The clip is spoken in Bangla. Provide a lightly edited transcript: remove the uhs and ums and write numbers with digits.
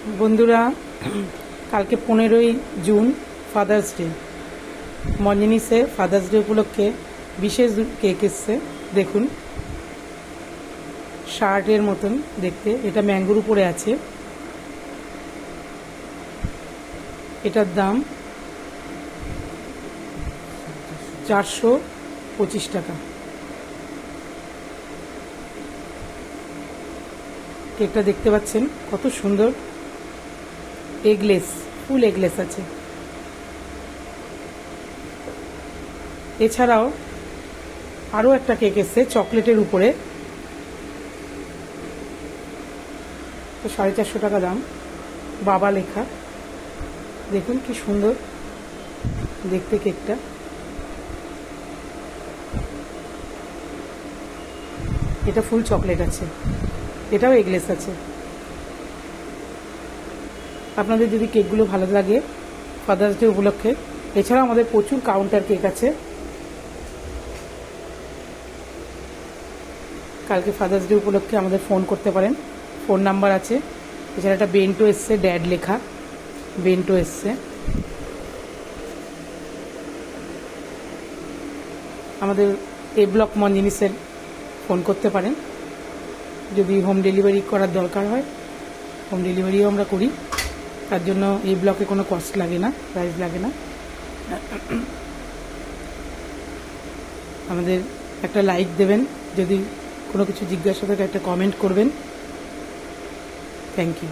বন্ধুরা, কালকে 15ই জুন ফাদার্স ডে। মঞ্জিনিসে ফাদার্স ডে উপলক্ষে বিশেষ কেক এসছে। দেখুন, শার্টের মতন দেখতে, এটা ম্যাঙ্গোর উপরে আছে। এটার দাম 425 টাকা। কেকটা দেখতে পাচ্ছেন কত সুন্দর, এগলেস, ফুল এগলেস আছে। এছাড়াও আরও একটা কেক এসছে চকলেটের উপরে, তো 450 টাকা দাম, বাবা লেখা। দেখুন কি সুন্দর দেখতে কেকটা। এটা ফুল চকলেট আছে, এটাও এগলেস আছে। আপনাদের যদি কেকগুলো ভালো লাগে ফাদার্স ডে উপলক্ষে, এছাড়াও আমাদের প্রচুর কাউন্টার কেক আছে। কালকে ফাদার্স ডে উপলক্ষে আমাদের ফোন করতে পারেন, ফোন নাম্বার আছে। এছাড়া একটা বেন্টো এসছে, ড্যাড লেখা বেন্টো এসছে। আমাদের এ ব্লক মঞ্জিনিসের ফোন করতে পারেন, যদি হোম ডেলিভারি করার দরকার হয়। হোম ডেলিভারিও আমরা করি, তার জন্য এই ব্লকে কোনো কস্ট লাগে না, প্রাইস লাগে না। আমাদের একটা লাইক দেবেন, যদি কোনো কিছু জিজ্ঞাসা থাকে একটা কমেন্ট করবেন। Thank you.